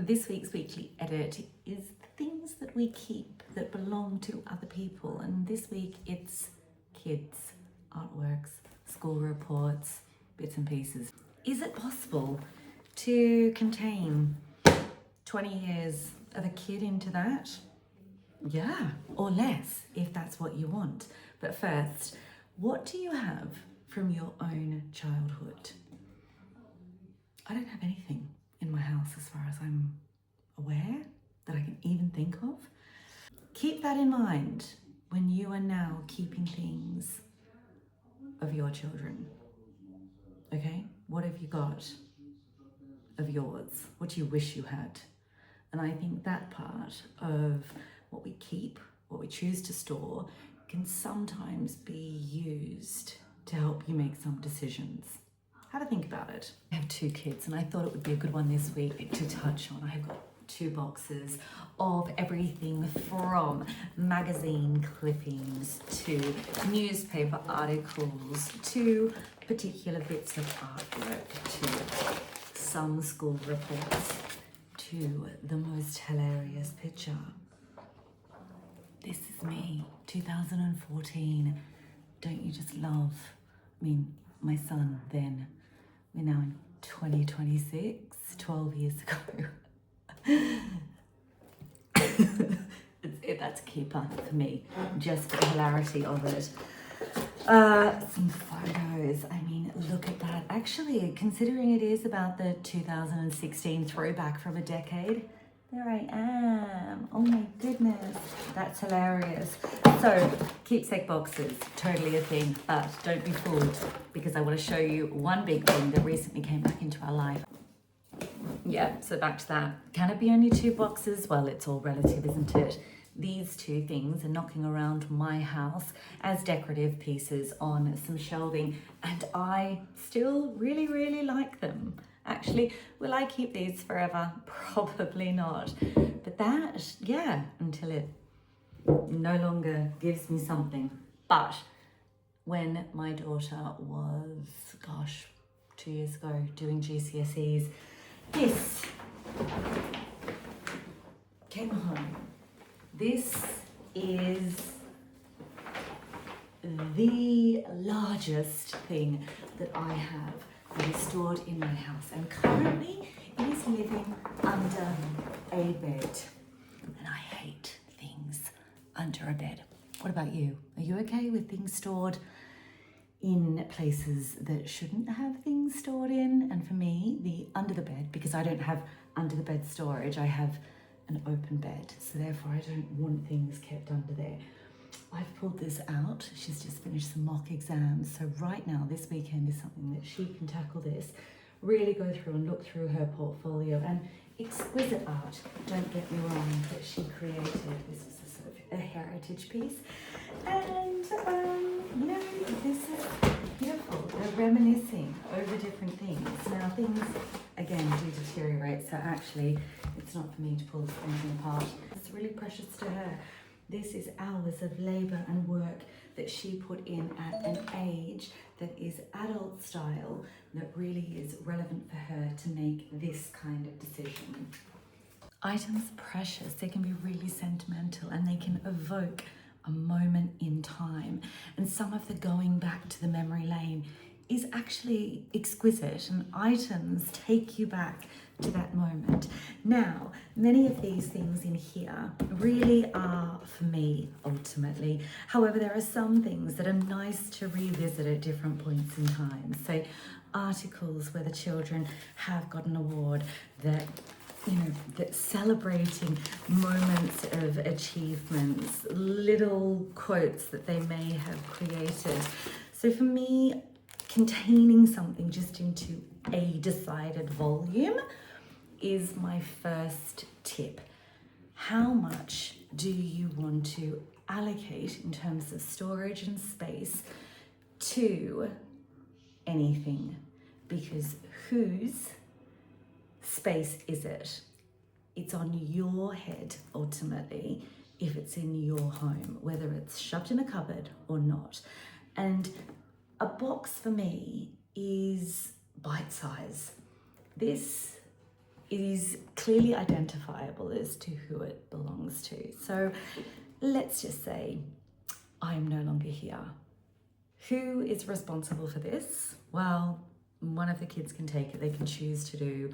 This week's weekly edit is the things that we keep that belong to other people, and this week it's kids, artworks, school reports, bits and pieces. Is it possible to contain 20 years of a kid into that? Yeah, or less if that's what you want. But first, what do you have from your own childhood? I don't have anything in my house as far as I'm aware that I can even think of. Keep that in mind when you are now keeping things of your children. Okay? What have you got of yours? What do you wish you had? And I think that part of what we keep, what we choose to store, can sometimes be used to help you make some decisions. Have a think about it. I have 2 kids and I thought it would be a good one this week to touch on. I've got 2 boxes of everything from magazine clippings to newspaper articles to particular bits of artwork to some school reports to the most hilarious picture. This is me, 2014. Don't you just love? I mean, my son then. We're now in 2026, 12 years ago. That's a keeper for me, just for the hilarity of it. Some photos, I mean, look at that. Actually, considering it is about the 2016 throwback from a decade, there I am. Oh my goodness, that's hilarious. So, keepsake boxes, totally a thing, but don't be fooled because I want to show you one big thing that recently came back into our life. Yeah, so back to that. Can it be only 2 boxes? Well, it's all relative, isn't it? These 2 things are knocking around my house as decorative pieces on some shelving, and I still really like them. Actually, will I keep these forever? Probably not. But that, yeah, until it no longer gives me something. But when my daughter was, 2 years ago, doing GCSEs, this came home. This is the largest thing that I have that is stored in my house, and currently it is living under a bed, and I hate things under a bed. What about you? Are you okay with things stored in places that shouldn't have things stored in? And for me, the under the bed, because I don't have under the bed storage, I have an open bed, so therefore I don't want things kept under there. I've pulled this out. She's just finished some mock exams, so right now this weekend is something that she can tackle this, really go through and look through her portfolio, and exquisite art, don't get me wrong, that she created. This is a sort of a heritage piece, and you know, this is beautiful. They're reminiscing over different things. Now things again do deteriorate, so actually it's not for me to pull anything apart. It's really precious to her. This is hours of labour and work that she put in at an age that is adult style, that really is relevant for her to make this kind of decision. Items are precious, they can be really sentimental, and they can evoke a moment in time. And some of the going back to the memory lane is actually exquisite, and items take you back to that moment. Now, many of these things in here really are for me, ultimately. However, there are some things that are nice to revisit at different points in time. So articles where the children have got an award, that that celebrating moments of achievements, little quotes that they may have created. So for me, containing something just into a decided volume is my first tip. How much do you want to allocate in terms of storage and space to anything? Because whose space is it? It's on your head, ultimately, if it's in your home, whether it's shoved in a cupboard or not. And a box for me is bite size. This is clearly identifiable as to who it belongs to. So let's just say I'm no longer here. Who is responsible for this? Well, one of the kids can take it. They can choose to do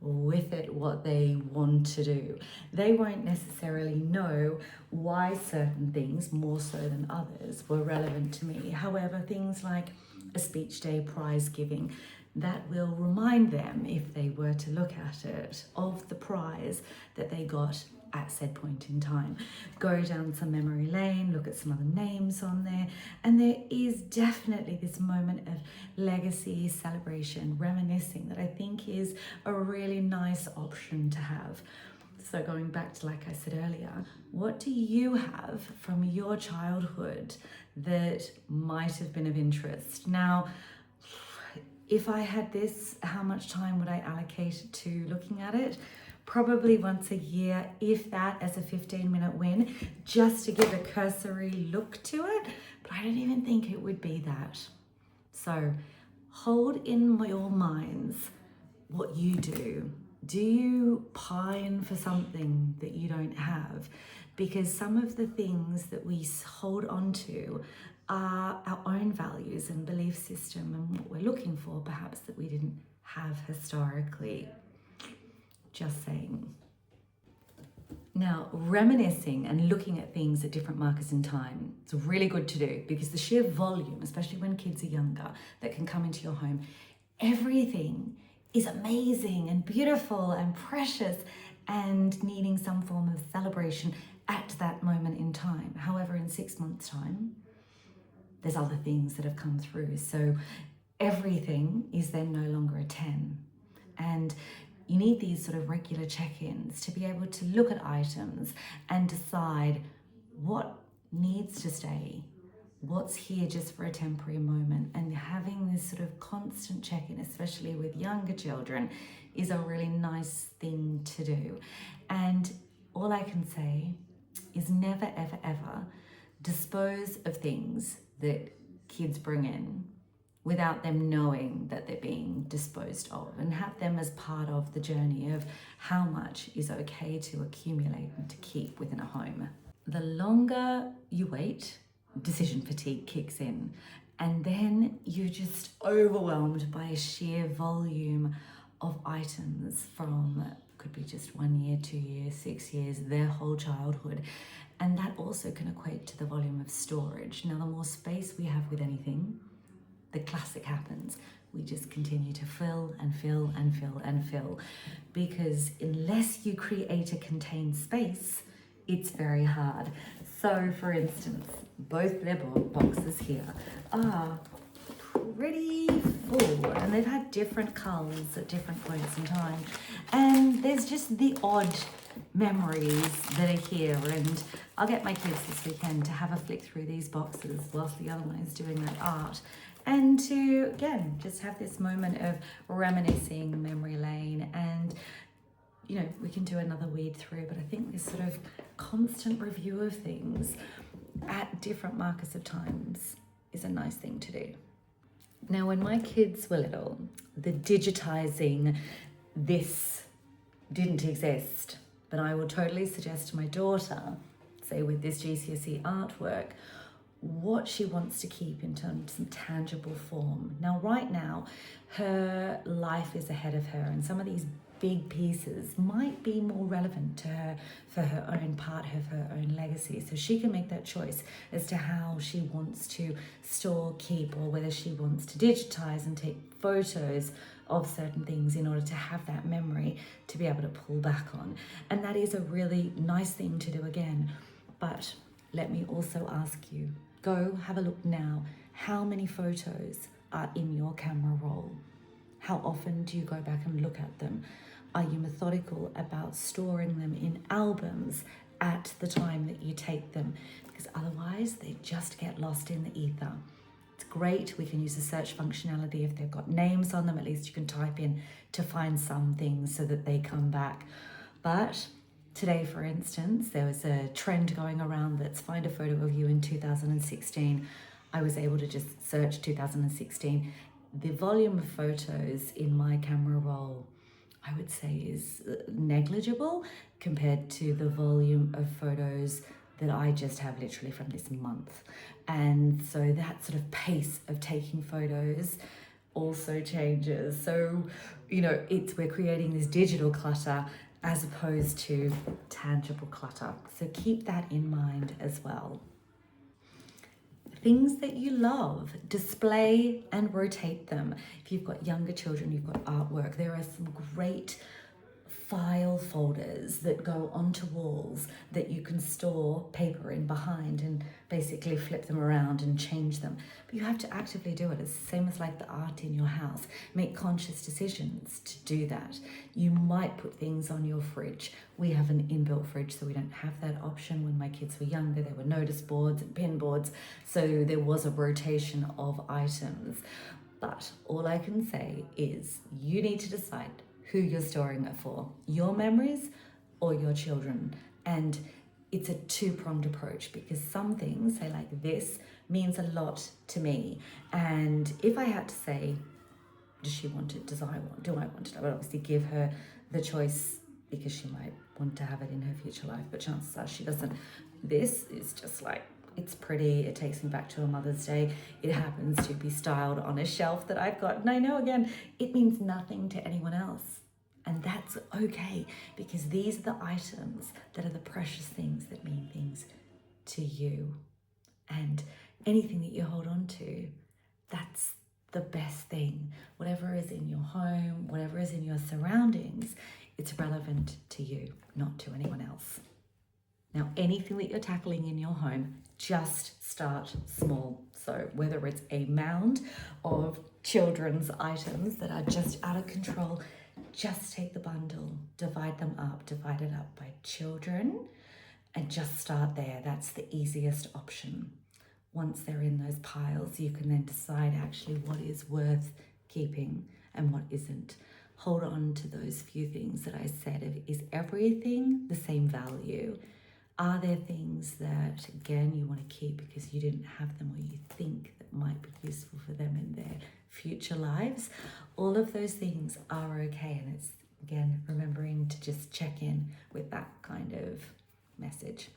with it what they want to do. They won't necessarily know why certain things, more so than others, were relevant to me. However, things like a speech day, prize giving, that will remind them, if they were to look at it, of the prize that they got at said point in time. Go down some memory lane, look at some other names on there, and there is definitely this moment of legacy, celebration, reminiscing that I think is a really nice option to have. So going back to, like I said earlier, what do you have from your childhood that might have been of interest? Now, if I had this, how much time would I allocate to looking at it? Probably once a year, if that, as a 15-minute win, just to give a cursory look to it. But I don't even think it would be that. So hold in your minds what you do. Do you pine for something that you don't have? Because some of the things that we hold on to are our own values and belief system and what we're looking for, perhaps, that we didn't have historically. Just saying. Now, reminiscing and looking at things at different markers in time, it's really good to do, because the sheer volume, especially when kids are younger, that can come into your home, everything is amazing and beautiful and precious and needing some form of celebration at that moment in time. However, in 6 months' time, there's other things that have come through. So everything is then no longer a 10. And you need these sort of regular check-ins to be able to look at items and decide what needs to stay, what's here just for a temporary moment. And having this sort of constant check-in, especially with younger children, is a really nice thing to do. And all I can say is never, ever, ever dispose of things that kids bring in without them knowing that they're being disposed of, and have them as part of the journey of how much is okay to accumulate and to keep within a home. The longer you wait, decision fatigue kicks in, and then you're just overwhelmed by a sheer volume of items from, could be just 1 year, 2 years, 6 years, their whole childhood. And that also can equate to the volume of storage. Now, the more space we have with anything, the classic happens. We just continue to fill and fill and fill and fill, because unless you create a contained space, it's very hard. So, for instance, both their boxes here are pretty full, and they've had different colours at different points in time. And there's just the odd memories that are here, and I'll get my kids this weekend to have a flick through these boxes whilst the other one is doing that art, and to, again, just have this moment of reminiscing, memory lane. And you know, we can do another weed through, but I think this sort of constant review of things at different markers of times is a nice thing to do. Now, when my kids were little, the digitising, this didn't exist, but I will totally suggest to my daughter, say with this GCSE artwork, what she wants to keep in terms of some tangible form. Now, right now, her life is ahead of her, and some of these big pieces might be more relevant to her for her own part of her own legacy. So she can make that choice as to how she wants to store, keep, or whether she wants to digitize and take photos of certain things in order to have that memory to be able to pull back on. And that is a really nice thing to do again. But let me also ask you, go have a look now. How many photos are in your camera roll? How often do you go back and look at them? Are you methodical about storing them in albums at the time that you take them? Because otherwise they just get lost in the ether. It's great. We can use the search functionality. If they've got names on them, at least you can type in to find some things so that they come back. But today, for instance, there was a trend going around that's find a photo of you in 2016. I was able to just search 2016. The volume of photos in my camera roll, I would say is negligible compared to the volume of photos that I just have literally from this month. And so that sort of pace of taking photos also changes. So, you know, we're creating this digital clutter as opposed to tangible clutter. So keep that in mind as well. Things that you love, display and rotate them. If you've got younger children, you've got artwork, there are some great file folders that go onto walls that you can store paper in behind and basically flip them around and change them. But you have to actively do it. It's the same as like the art in your house. Make conscious decisions to do that. You might put things on your fridge. We have an inbuilt fridge, so we don't have that option. When my kids were younger, there were notice boards and pin boards, so there was a rotation of items. But all I can say is you need to decide who you're storing it for, your memories or your children. And it's a two-pronged approach, because some things, say like this, means a lot to me. And if I had to say, does she want it? Do I want it? I would obviously give her the choice, because she might want to have it in her future life, but chances are she doesn't. This is just like, it's pretty, it takes me back to a Mother's Day. It happens to be styled on a shelf that I've got. And I know, again, it means nothing to anyone else. And that's okay, because these are the items that are the precious things that mean things to you. And anything that you hold on to, that's the best thing. Whatever is in your home, whatever is in your surroundings, it's relevant to you, not to anyone else. Now, anything that you're tackling in your home, just start small. So whether it's a mound of children's items that are just out of control, just take the bundle, divide it up by children, and just start there. That's the easiest option. Once they're in those piles, you can then decide actually what is worth keeping and what isn't. Hold on to those few things that I said. Is everything the same value? Are there things that, again, you want to keep because you didn't have them, or you think that might be useful for them in their future lives? All of those things are okay. And it's, again, remembering to just check in with that kind of message.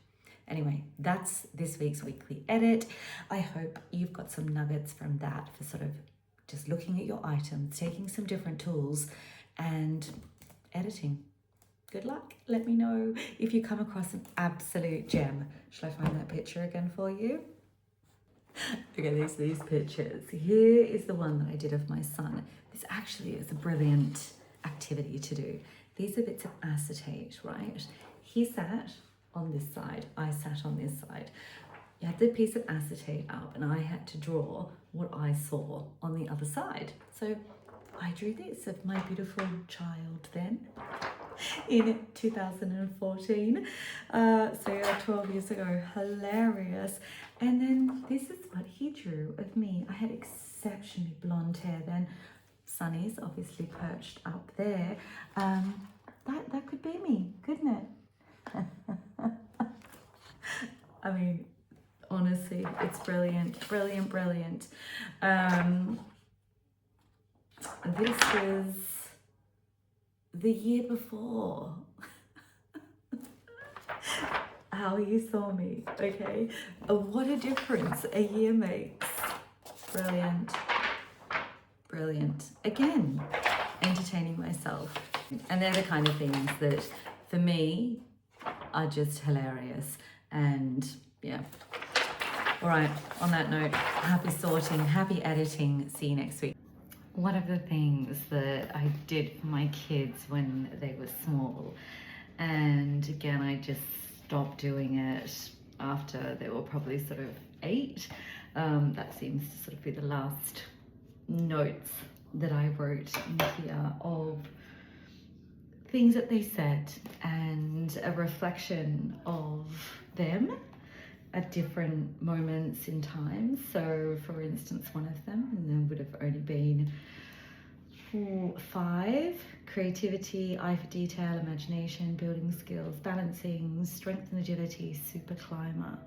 Anyway, that's this week's weekly edit. I hope you've got some nuggets from that for sort of just looking at your items, taking some different tools and editing. Good luck. Let me know if you come across an absolute gem. Shall I find that picture again for you? Okay, there's these pictures. Here is the one that I did of my son. This actually is a brilliant activity to do. These are bits of acetate, right? He sat on this side, I sat on this side. You had the piece of acetate up and I had to draw what I saw on the other side. So I drew this of my beautiful child then in 2014. So yeah, 12 years ago, hilarious. And then this is what he drew of me. I had exceptionally blonde hair then. Sunny's obviously perched up there. That could be me, couldn't it? I mean, honestly, it's brilliant, brilliant, brilliant. This was the year before. How you saw me, okay? What a difference a year makes. Brilliant, brilliant. Again, entertaining myself. And they're the kind of things that, for me, are just hilarious. And yeah. All right, on that note, happy sorting, happy editing. See you next week. One of the things that I did for my kids when they were small, and again, I just stopped doing it after they were probably sort of 8. That seems to sort of be the last notes that I wrote in here of things that they said and a reflection of them at different moments in time. So for instance, one of them, and there would have only been 5, creativity, eye for detail, imagination, building skills, balancing, strength and agility, super climber.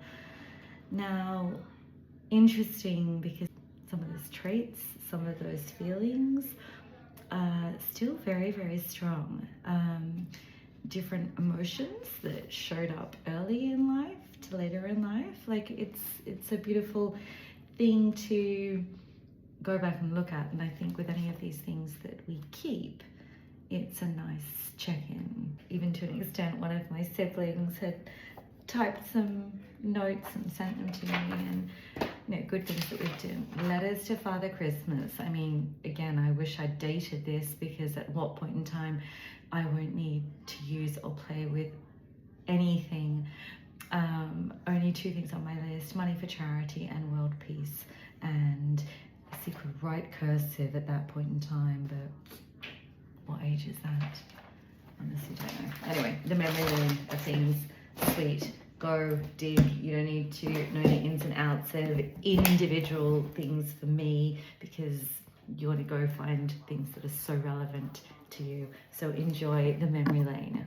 Now, interesting, because some of those traits, some of those feelings still very, very strong. Different emotions that showed up early in life to later in life. Like it's a beautiful thing to go back and look at. And I think with any of these things that we keep, it's a nice check-in. Even to an extent, one of my siblings had typed some notes and sent them to me, and good things that we've done. Letters to Father Christmas. I mean, again, I wish I'd dated this, because at what point in time I won't need to use or play with anything. Only 2 things on my list: money for charity and world peace. And I could write cursive at that point in time, but what age is that? Honestly don't know. Anyway, the memory lane of things, sweet. Go dig. You don't need to know the ins and outs of individual things for me, because you want to go find things that are so relevant to you. So enjoy the memory lane.